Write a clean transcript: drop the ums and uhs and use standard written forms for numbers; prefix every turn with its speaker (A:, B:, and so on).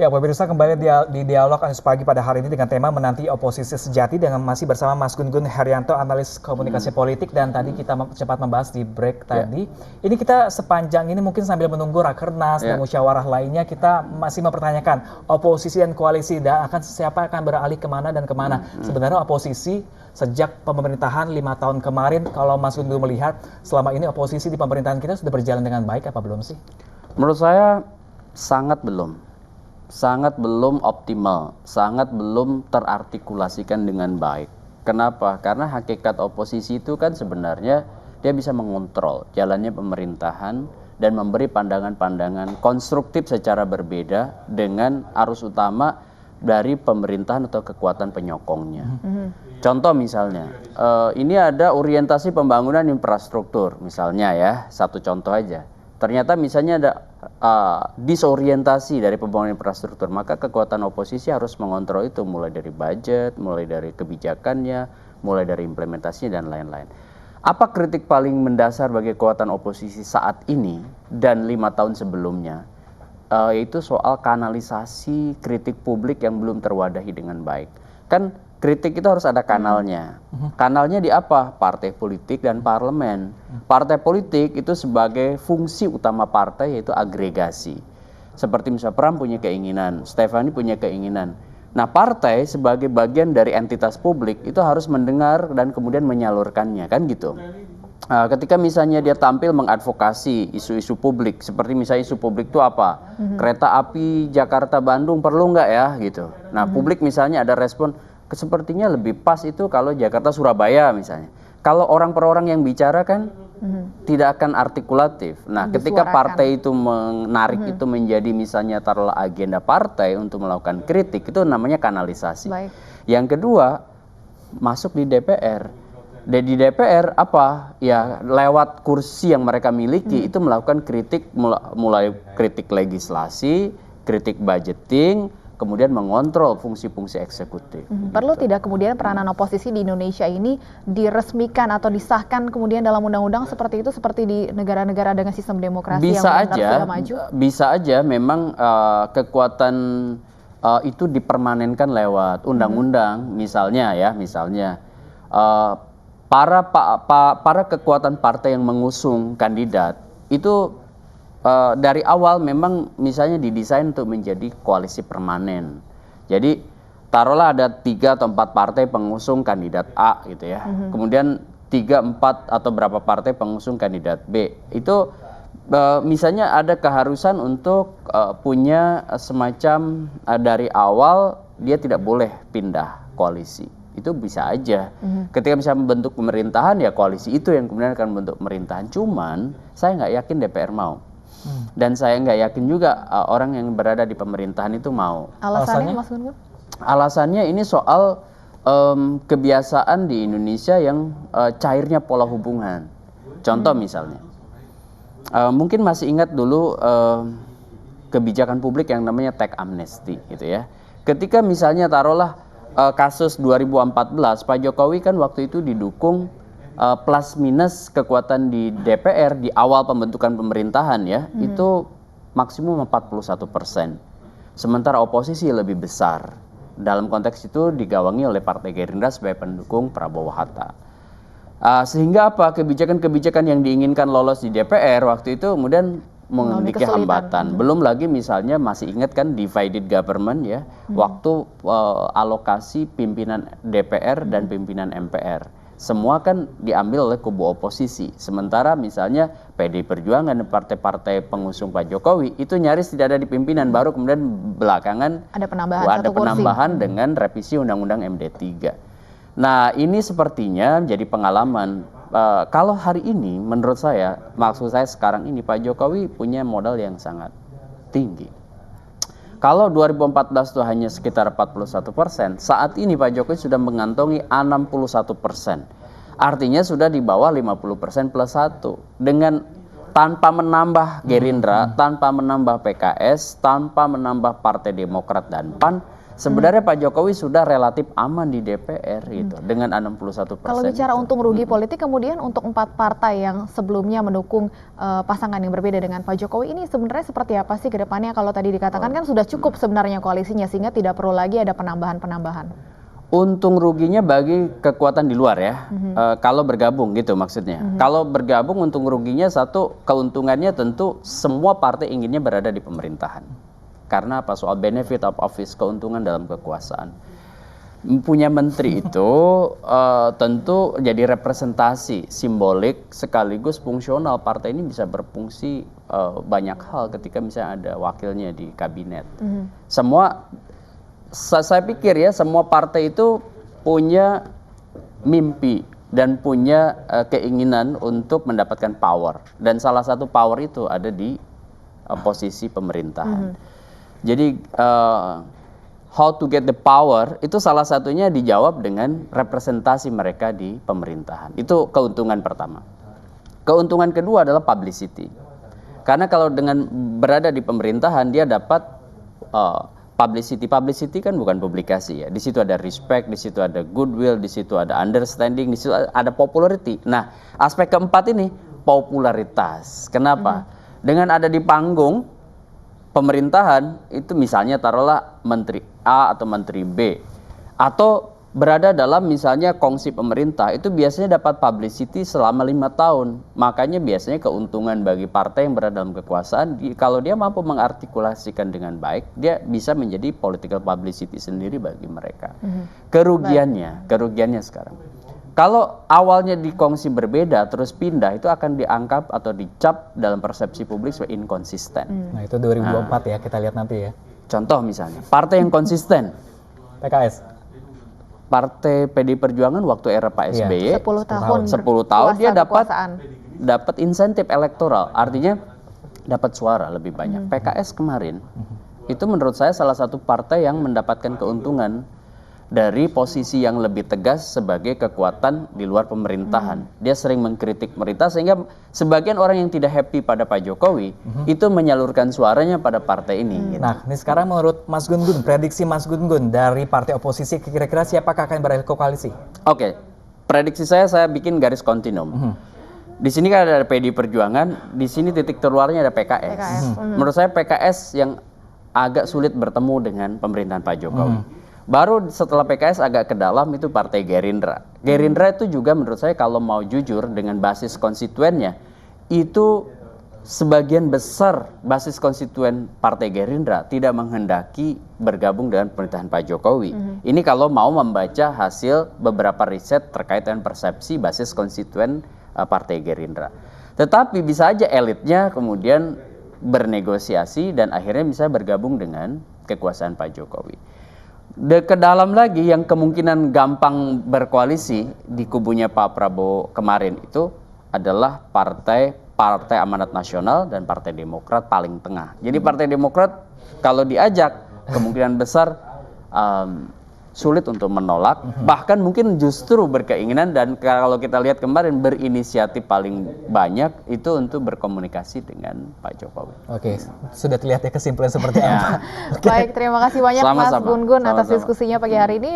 A: Ya, pemirsa kembali di dialog Anies Pagi pada hari ini dengan tema menanti oposisi sejati dengan masih bersama Mas Gun-Gun Herianto, analis komunikasi politik, dan tadi kita cepat membahas di break tadi. Ini kita sepanjang ini mungkin sambil menunggu Rakernas dan musyawarah lainnya, kita masih mempertanyakan oposisi dan koalisi dan siapa akan beralih kemana dan kemana. Sebenarnya oposisi sejak pemerintahan 5 tahun kemarin, kalau Mas Gun-Gun melihat selama ini oposisi di pemerintahan kita sudah berjalan dengan baik apa belum sih?
B: Menurut saya sangat belum optimal, sangat belum terartikulasikan dengan baik. Kenapa? Karena hakikat oposisi itu kan sebenarnya dia bisa mengontrol jalannya pemerintahan dan memberi pandangan-pandangan konstruktif secara berbeda dengan arus utama dari pemerintahan atau kekuatan penyokongnya. Contoh misalnya, ini ada orientasi pembangunan infrastruktur misalnya ya, satu contoh aja. Ternyata misalnya ada disorientasi dari pembangunan infrastruktur, maka kekuatan oposisi harus mengontrol itu, mulai dari budget, mulai dari kebijakannya, mulai dari implementasinya dan lain-lain. Apa kritik paling mendasar bagi kekuatan oposisi saat ini dan 5 tahun sebelumnya? Yaitu soal kanalisasi kritik publik yang belum terwadahi dengan baik. Kan kritik itu harus ada kanalnya. Kanalnya di apa? Partai politik dan parlemen. Partai politik itu sebagai fungsi utama partai yaitu agregasi. Seperti misalnya Pram punya keinginan, Stefani punya keinginan. Nah, partai sebagai bagian dari entitas publik itu harus mendengar dan kemudian menyalurkannya, kan gitu. Ketika misalnya dia tampil mengadvokasi isu-isu publik, seperti misalnya isu publik itu apa? Kereta api Jakarta-Bandung perlu nggak ya gitu. Nah, publik misalnya ada respon, sepertinya lebih pas itu kalau Jakarta-Surabaya misalnya. Kalau orang per orang yang bicara kan tidak akan artikulatif. Nah, ketika partai itu menarik itu menjadi misalnya taruhlah agenda partai untuk melakukan kritik, itu namanya kanalisasi.
C: Baik.
B: Yang kedua, masuk di DPR. Dan di DPR apa? Ya lewat kursi yang mereka miliki itu melakukan kritik, mulai kritik legislasi, kritik budgeting, kemudian mengontrol fungsi-fungsi eksekutif.
C: Perlu tidak kemudian peranan oposisi di Indonesia ini diresmikan atau disahkan kemudian dalam undang-undang seperti itu, seperti di negara-negara dengan sistem demokrasi yang benar sudah maju?
B: Bisa aja memang kekuatan itu dipermanenkan lewat undang-undang misalnya ya, para kekuatan partai yang mengusung kandidat itu dari awal memang misalnya didesain untuk menjadi koalisi permanen. Jadi taruhlah ada 3 atau 4 partai pengusung kandidat A gitu ya. Kemudian 3, 4 atau berapa partai pengusung kandidat B. Itu misalnya ada keharusan untuk punya semacam dari awal dia tidak boleh pindah koalisi. Itu bisa aja. Ketika bisa membentuk pemerintahan ya koalisi itu yang kemudian akan membentuk pemerintahan. Cuman saya nggak yakin DPR mau. Dan saya nggak yakin juga orang yang berada di pemerintahan itu mau.
C: Alasannya Mas Gun-Gun?
B: Alasannya ini soal kebiasaan di Indonesia yang cairnya pola hubungan. Contoh misalnya, mungkin masih ingat dulu kebijakan publik yang namanya tax amnesty gitu ya. Ketika misalnya taruhlah kasus 2014, Pak Jokowi kan waktu itu didukung plus minus kekuatan di DPR di awal pembentukan pemerintahan ya, itu maksimum 41%. Sementara oposisi lebih besar. Dalam konteks itu digawangi oleh Partai Gerindra sebagai pendukung Prabowo Hatta. Sehingga apa? Kebijakan-kebijakan yang diinginkan lolos di DPR waktu itu kemudian memiliki hambatan. Belum lagi misalnya masih ingat kan divided government ya, waktu alokasi pimpinan DPR dan pimpinan MPR. Semua kan diambil oleh kubu oposisi. Sementara misalnya PD Perjuangan dan partai-partai pengusung Pak Jokowi itu nyaris tidak ada di pimpinan, baru kemudian belakangan
C: ada penambahan
B: dengan revisi Undang-Undang MD3. Nah, ini sepertinya menjadi pengalaman. Kalau hari ini menurut saya, maksud saya sekarang ini Pak Jokowi punya modal yang sangat tinggi. Kalau 2014 itu hanya sekitar 41%, saat ini Pak Jokowi sudah mengantongi 61%. Artinya sudah di bawah 50% plus 1. Dengan tanpa menambah Gerindra, tanpa menambah PKS, tanpa menambah Partai Demokrat dan PAN, Sebenarnya Pak Jokowi sudah relatif aman di DPR gitu dengan 61%.
C: Kalau bicara
B: itu.
C: untung rugi politik, kemudian untuk 4 partai yang sebelumnya mendukung pasangan yang berbeda dengan Pak Jokowi ini sebenarnya seperti apa sih ke depannya? Kalau tadi dikatakan kan sudah cukup sebenarnya koalisinya sehingga tidak perlu lagi ada penambahan-penambahan.
B: Untung ruginya bagi kekuatan di luar ya, kalau bergabung gitu maksudnya. Kalau bergabung untung ruginya satu, keuntungannya tentu semua partai inginnya berada di pemerintahan. Karena apa? Soal benefit of office, keuntungan dalam kekuasaan. Punya menteri itu tentu jadi representasi simbolik sekaligus fungsional. Partai ini bisa berfungsi banyak hal ketika misalnya ada wakilnya di kabinet. Saya pikir ya semua partai itu punya mimpi dan punya keinginan untuk mendapatkan power. Dan salah satu power itu ada di posisi pemerintahan. Jadi how to get the power itu salah satunya dijawab dengan representasi mereka di pemerintahan. Itu keuntungan pertama. Keuntungan kedua adalah publicity. Karena kalau dengan berada di pemerintahan dia dapat publicity. Publicity kan bukan publikasi ya. Di situ ada respect, di situ ada goodwill, di situ ada understanding, di situ ada popularity. Nah, aspek keempat ini popularitas. Kenapa? Dengan ada di panggung pemerintahan itu misalnya taruhlah menteri A atau menteri B atau berada dalam misalnya kongsi pemerintah itu biasanya dapat publicity selama 5 tahun. Makanya biasanya keuntungan bagi partai yang berada dalam kekuasaan kalau dia mampu mengartikulasikan dengan baik dia bisa menjadi political publicity sendiri bagi mereka. Kerugiannya sekarang kalau awalnya di kongsi berbeda terus pindah itu akan dianggap atau dicap dalam persepsi publik sebagai inkonsisten.
A: Nah itu 2024 ya kita lihat nanti ya.
B: Contoh misalnya partai yang konsisten
A: PKS.
B: Partai PD Perjuangan waktu era Pak SBY
C: 10 tahun
B: 10 tahun dia
C: kekuasaan.
B: dapat insentif elektoral, artinya dapat suara lebih banyak. PKS kemarin itu menurut saya salah satu partai yang mendapatkan keuntungan dari posisi yang lebih tegas sebagai kekuatan di luar pemerintahan. Dia sering mengkritik pemerintah sehingga sebagian orang yang tidak happy pada Pak Jokowi itu menyalurkan suaranya pada partai ini. Gitu.
A: Nah, ini sekarang menurut Mas Gun-Gun, prediksi Mas Gun-Gun dari partai oposisi kira-kira siapakah akan berada di koalisi?
B: Oke, prediksi saya bikin garis kontinum. Di sini kan ada PD Perjuangan, di sini titik terluarnya ada PKS. Menurut saya PKS yang agak sulit bertemu dengan pemerintahan Pak Jokowi. Baru setelah PKS agak ke dalam itu Partai Gerindra. Gerindra itu juga menurut saya kalau mau jujur dengan basis konstituennya itu sebagian besar basis konstituen Partai Gerindra tidak menghendaki bergabung dengan pemerintahan Pak Jokowi. Ini kalau mau membaca hasil beberapa riset terkait dengan persepsi basis konstituen Partai Gerindra. Tetapi bisa aja elitnya kemudian bernegosiasi dan akhirnya bisa bergabung dengan kekuasaan Pak Jokowi. Ke dalam lagi yang kemungkinan gampang berkoalisi di kubunya Pak Prabowo kemarin itu adalah Partai Amanat Nasional dan Partai Demokrat paling tengah. Jadi Partai Demokrat kalau diajak kemungkinan besar sulit untuk menolak, bahkan mungkin justru berkeinginan dan kalau kita lihat kemarin berinisiatif paling banyak itu untuk berkomunikasi dengan Pak Jokowi.
A: Oke, sudah terlihat ya kesimpulan seperti apa.
C: Baik, terima kasih banyak Mas
B: Sama-sama.
C: Gun-Gun atas
B: Sama-sama.
C: diskusinya pagi hari ini.